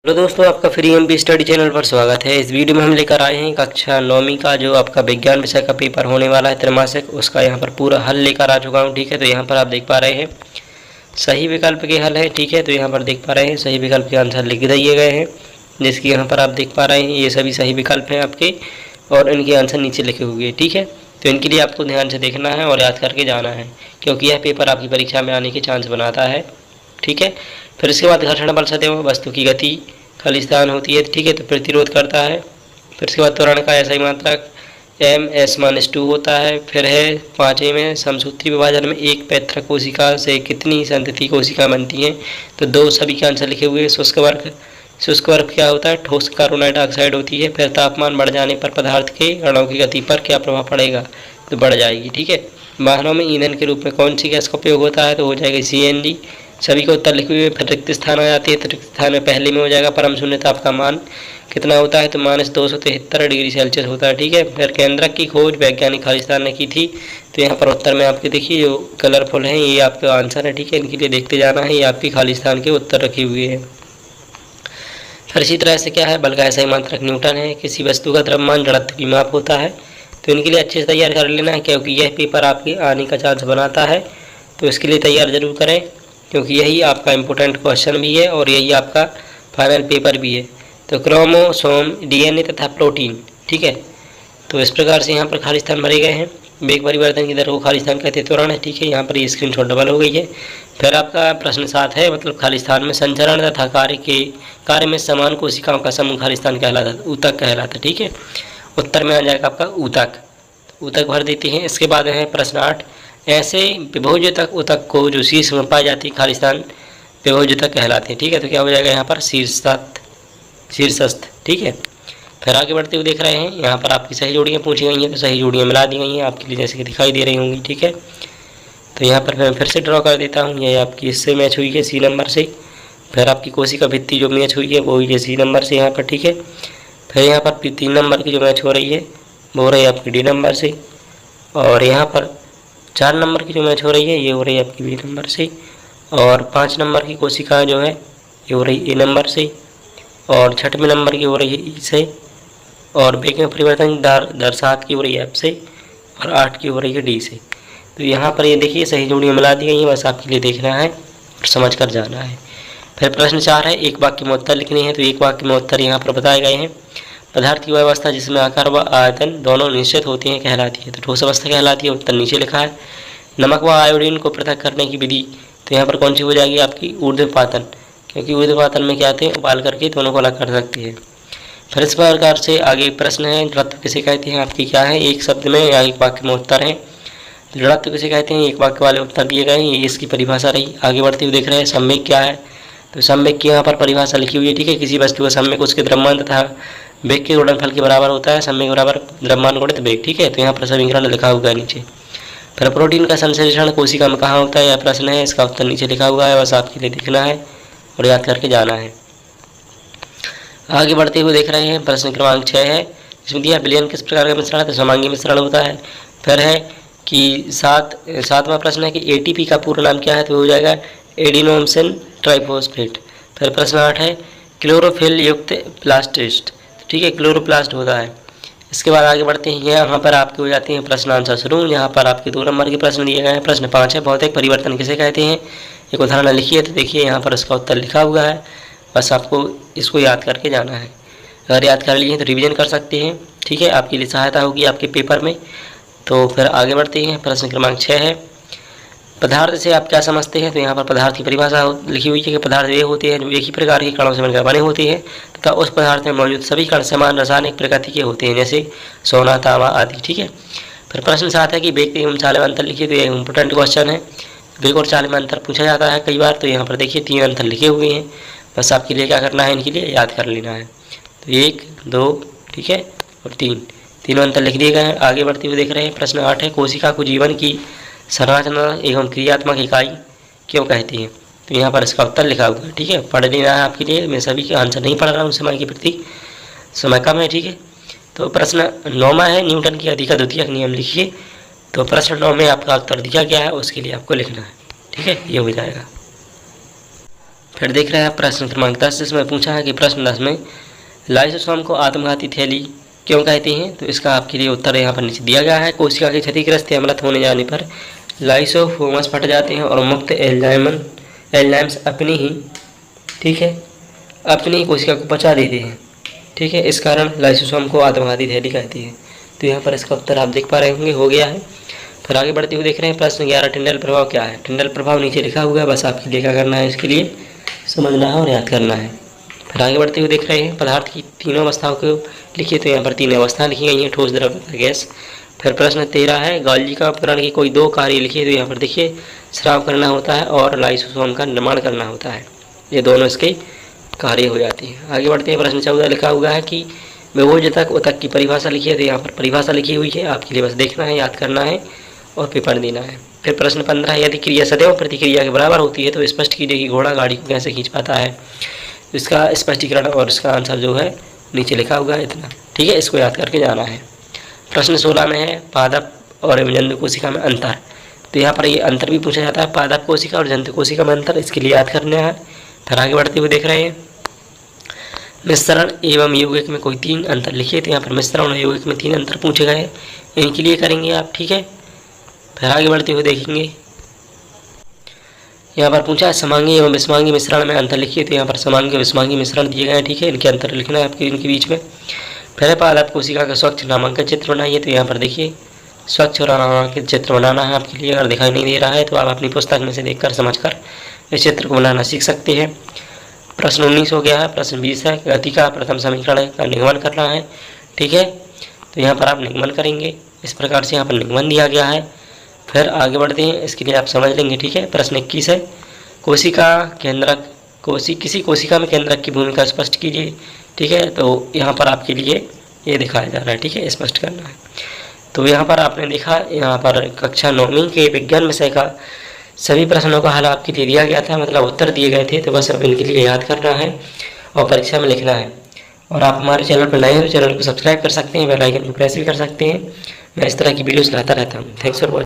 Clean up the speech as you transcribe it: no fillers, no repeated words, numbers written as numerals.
Hello दोस्तों, आपका free MP study channel पर स्वागत है। इस वीडियो में हम लेकर आए हैं कक्षा 9वीं का जो आपका विज्ञान विषय का पेपर होने वाला है त्रैमासिक, उसका यहाँ पर पूरा हल लेकर आ चुका हूँ। ठीक है, तो यहाँ पर आप देख पा रहे हैं सही विकल्प के हल है। ठीक है, तो यहाँ पर देख पा रहे हैं सही विकल्प के आंसर लिख दिए गए हैं, जिसकी यहाँ पर आप देख पा रहे हैं ये सभी सही विकल्प हैं आपके, और इनके आंसर नीचे लिखे हुए हैं। ठीक है, तो इनके लिए आपको ध्यान से देखना है और याद करके जाना है, क्योंकि यह पेपर आपकी परीक्षा में आने के चांस बनाता है। ठीक है, फिर इसके बाद घर्षण बल सदैव वस्तु की गति खालिस्तान होती है। ठीक है, तो प्रतिरोध करता है। फिर इसके बाद त्वरण का ऐसा ही मात्रक m(s)-2 होता है। फिर है 5वें में समसूत्री विभाजन में एक पैतृक कोशिका से कितनी संतति कोशिका बनती हैं, तो 2 सभी के आंसर लिखे हुए हैं। शुष्क वर्ग क्या होता है, ठोस कार्बन डाइऑक्साइड होती है। फिर तापमान बढ़ जाने पर पदार्थ के अणुओं की गति पर क्या प्रभाव पड़ेगा, तो बढ़ जाएगी। ठीक है, वाहनों में ईंधन के रूप में कौन सी गैस का उपयोग होता है, तो हो जाएगा CNG। सभी को उत्तर लिखे हुए। फिर रिक्त स्थान आ जाती है, तो रिक्त स्थान में पहले में हो जाएगा परम शून्य ताप का मान कितना होता है, तो -273 डिग्री सेल्सियस होता है। ठीक है, फिर केंद्रक की खोज वैज्ञानिक खालिस्तान ने की थी, तो यहाँ पर उत्तर में आपके देखिए जो कलरफुल हैं ये आपका आंसर है। ठीक है, इनके लिए देखते जाना है, ये आपकी खालिस्तान के उत्तर रखे हुए हैं। फिर इसी तरह से क्या है, बल का ऐसा ही मात्रक न्यूटन है। किसी वस्तु का द्रव्यमान जड़त्व की माप होता है, तो इनके लिए अच्छे से तैयार कर लेना है, क्योंकि यह पेपर आपके आने का चांस बनाता है। तो इसके लिए तैयार जरूर करें, क्योंकि यही आपका इम्पोर्टेंट क्वेश्चन भी है और यही आपका फाइनल पेपर भी है। तो क्रोमोसोम, DNA तथा प्रोटीन। ठीक है, तो इस प्रकार से यहाँ पर खालिस्तान भरे गए हैं। वेग परिवर्तन की दर को खालिस्तान कहते हैं त्वरण है। ठीक है, यहाँ पर ये स्क्रीनशॉट डबल हो गई है। फिर आपका प्रश्न 7 है, मतलब खालिस्तान में संचरण तथा कार्य में समान कोशिकाओं का समूह खालिस्तान कहलाता, ऊतक कहलाता। ठीक है, उत्तर में आ जाएगा आपका ऊतक भर देते हैं। इसके बाद है प्रश्न 8, ऐसे विभोजतक ऊतक को जो शीर्ष में पाई जाती है खालिस्तान विभोजतक कहलाते हैं। ठीक है, तो क्या हो जाएगा यहाँ पर शीर्षस्थ। ठीक है, फिर आगे बढ़ते हुए देख रहे हैं यहाँ पर आपकी सही जोड़ियाँ पूछी गई हैं, तो सही जोड़ियाँ मिला दी गई हैं आपके लिए, जैसे कि दिखाई दे रही होंगी। ठीक है, तो यहाँ पर मैं फिर से ड्रॉ कर देता हूँ, ये आपकी इससे मैच हुई है C नंबर से। फिर आपकी कोशिका भित्ति जो मैच हुई है वो हुई है C नंबर से यहाँ पर। ठीक है, फिर यहाँ पर 3 नंबर की जो मैच हो रही है वो हो रही है आपकी D नंबर से, और यहाँ पर 4 नंबर की जो मैच हो रही है ये हो रही है आपकी B नंबर से, और 5 नंबर की कोशिका जो है ये हो रही है A नंबर से, और 6वें नंबर की हो रही है E से, और वेग में परिवर्तन दर 7 की हो रही है F से, और 8 की हो रही है D से। तो यहाँ पर ये देखिए सही जोड़ियाँ मिला दी गई हैं, बस आपके लिए देखना है और समझ कर जाना है। फिर प्रश्न 4 है, एक वाक्य में उत्तर लिखने हैं, तो एक वाक्य में उत्तर यहाँ पर बताए गए हैं। पदार्थ की व्यवस्था जिसमें आकार व आयतन दोनों निश्चित होते हैं कहलाती है, तो ठोस अवस्था कहलाती है। उत्तर नीचे लिखा है। नमक व आयोडीन को पृथक करने की विधि, तो यहाँ पर कौन सी हो जाएगी आपकी ऊर्ध्वपातन, क्योंकि ऊर्ध्वपातन में क्या आते हैं, उबाल करके दोनों को अलग कर सकते हैं। फिर इस प्रकार से आगे प्रश्न है, जड़त्व किसे कहते हैं, आपकी क्या है, एक शब्द में या एक वाक्य में उत्तर है। जड़त्व किसे कहते हैं, एक वाक्य वाले उत्तर दिए गए हैं, ये इसकी परिभाषा रही। आगे बढ़ते हुए देख रहे हैं संवेग क्या है, तो संवेग की यहाँ पर परिभाषा लिखी हुई है। ठीक है, किसी वस्तु का संवेग उसके द्रव्यमान तथा वेग के गुणनफल के बराबर होता है। संवेग बराबर द्रव्यमान गुणित वेग। ठीक है, तो यहाँ पर समीकरण लिखा हुआ है नीचे। फिर प्रोटीन का संश्लेषण कोशिका में कहाँ होता है, यह प्रश्न है, इसका उत्तर नीचे लिखा हुआ है, बस आपके लिए देखना है और याद करके जाना है। आगे बढ़ते हुए देख रहे हैं प्रश्न क्रमांक 6 है, इसमें दिया विलयन किस प्रकार का मिश्रण है, तो समांगी मिश्रण होता है। फिर है कि 7वां प्रश्न है कि ATP का पूरा नाम क्या है, तो हो जाएगा एडिनोसिन ट्राइफॉस्फेट। फिर प्रश्न 8 है क्लोरोफिल युक्त प्लास्टिस्ट। ठीक है, क्लोरोप्लास्ट होता है। इसके बाद आगे बढ़ते हैं, यहाँ पर आपके हो जाते हैं प्रश्न आंसर शुरू। यहाँ पर आपके 2 नंबर के प्रश्न दिए गए हैं। प्रश्न 5 है, भौतिक परिवर्तन किसे कहते हैं, एक उदाहरण लिखिए, तो देखिए यहाँ पर इसका उत्तर लिखा हुआ है, बस आपको इसको याद करके जाना है। अगर याद कर लिए तो रिवीजन कर सकते हैं। ठीक है, आपके लिए सहायता होगी आपके पेपर में। तो फिर आगे बढ़ते हैं, प्रश्न क्रमांक 6 है, पदार्थ से आप क्या समझते हैं, तो यहाँ पर पदार्थ की परिभाषा लिखी हुई है कि पदार्थ वे होते हैं जो एक ही प्रकार के कणों से मिलकर बने होते हैं तथा उस पदार्थ में मौजूद सभी कण समान रासायनिक प्रकृति के होते हैं, जैसे सोना, तांबा आदि। ठीक है, फिर प्रश्न 7 है कि वेग एवं चाल में अंतर लिखिए, तो यह इंपोर्टेंट क्वेश्चन है। वेग और चाल में अंतर पूछा जाता है कई बार, तो यहाँ पर देखिए 3 अंतर लिखे हुए हैं, बस आपके लिए क्या करना है, इनके लिए याद कर लेना है। तो 1, 2, ठीक है, और 3, तीनों अंतर लिख दिए गए हैं। आगे बढ़ते हुए देख रहे हैं प्रश्न 8 है, कोशिका को जीवन की संरचना एवं क्रियात्मक इकाई क्यों कहती हैं, तो यहाँ पर इसका उत्तर लिखा हुआ है। ठीक है, पढ़ लेना है आपके लिए, मैं सभी के आंसर नहीं पढ़ रहा हूँ, समय के प्रति समय कम है। ठीक है, तो प्रश्न 9वां है, न्यूटन की अधिका द्वितीयक नियम लिखिए। तो प्रश्न 9 में आपका उत्तर दिया गया है, उसके लिए आपको लिखना है। ठीक है, ये हो जाएगा। फिर देख रहे हैं प्रश्न क्रमांक 10, जिसमें पूछा है कि प्रश्न 10 में लाइसोसोम को आत्मघाती थैली क्यों कहते हैं। तो इसका आपके लिए उत्तर यहाँ पर नीचे दिया गया है। कोशिका के क्षतिग्रस्त या अम्लत होने जाने पर लाइसोसोम्स फट जाते हैं और मुक्त एंजाइम्स अपनी ही कोशिका को पचा देते हैं। ठीक है, इस कारण लाइसोसोम को आत्मघाती थैली कहती है। तो यहाँ पर इसका उत्तर आप देख पा रहे होंगे, हो गया है। फिर आगे बढ़ते हुए देख रहे हैं प्रश्न 11, टिंडल प्रभाव क्या है। टिंडल प्रभाव नीचे लिखा हुआ है, बस आपके लिए क्या करना है, इसके लिए समझना है और याद करना है। फिर आगे बढ़ते हुए देख रहे हैं पदार्थ की तीनों अवस्थाओं को लिखिए। तो यहाँ पर 3 अवस्थाएं लिखी गई हैं, ठोस, द्रव तथा गैस। फिर प्रश्न 13 है गॉल्गी का उपकरण की कोई 2 कार्य लिखिए। तो यहाँ पर देखिए स्राव करना होता है और लाइसोसोम का निर्माण करना होता है, ये दोनों इसके कार्य हो जाती है। आगे बढ़ते हैं प्रश्न 14 लिखा हुआ है कि विभोजतक उतक की परिभाषा लिखिए। तो यहाँ पर परिभाषा लिखी हुई है, आपके लिए बस देखना है, याद करना है और पेपर देना है। फिर प्रश्न 15 यदि क्रिया सदैव प्रतिक्रिया के बराबर होती है तो स्पष्ट कीजिए कि घोड़ा गाड़ी को कैसे खींच पाता है। इसका स्पष्टीकरण और इसका आंसर जो है नीचे लिखा हुआ है इतना। ठीक है, इसको याद करके जाना है। प्रश्न 16 में है पादप और जंतु कोशिका में अंतर। तो यहाँ पर ये अंतर भी पूछा जाता है, पादप कोशिका और जंतु कोशिका में अंतर, इसके लिए याद करना है। फिर आगे बढ़ते हुए देख रहे हैं मिश्रण एवं यौगिक में कोई 3 अंतर लिखिए। तो यहाँ पर मिश्रण और यौगिक में 3 अंतर पूछे गए, इनके लिए करेंगे आप। ठीक है, फिर आगे बढ़ते हुए देखेंगे यहाँ पर पूछा है समांगी एवं विषमांगी मिश्रण में अंतर लिखिए। तो यहाँ पर समांगी और विषमांगी मिश्रण दिए गए हैं। ठीक है, इनके अंतर लिखना है आपके इनके बीच में। फिर पादप कोशिका का स्वच्छ नामांकन चित्र बनाइए। तो यहाँ पर देखिए स्वच्छ और नामांकित चित्र बनाना है आपके लिए। अगर दिखाई नहीं दे रहा है तो आप अपनी पुस्तक में से देखकर समझकर इस चित्र को बनाना सीख सकते हैं। प्रश्न 19 हो गया है। प्रश्न 20 है गति का प्रथम समीकरण का निगमन करना है। ठीक है, तो यहाँ पर आप निगमन करेंगे, इस प्रकार से यहाँ पर निगमन दिया गया है। फिर आगे बढ़ते हैं, इसके लिए आप समझ लेंगे। ठीक है, प्रश्न 21 है किसी कोशिका में केंद्रक की भूमिका स्पष्ट कीजिए। ठीक है, तो यहाँ पर आपके लिए ये दिखाया जा रहा है। ठीक है, स्पष्ट करना है। तो यहाँ पर आपने देखा, यहाँ पर कक्षा 9वीं के विज्ञान विषय का सभी प्रश्नों का हल आपके लिए दिया गया था, मतलब उत्तर दिए गए थे। तो बस अब इनके लिए याद करना है और परीक्षा में लिखना है। और आप हमारे चैनल पर नए हैं तो चैनल को सब्सक्राइब कर सकते हैं, बेल आइकन को प्रेस भी कर सकते हैं। मैं इस तरह की वीडियोस लाता रहता हूँ। Thanks for watching.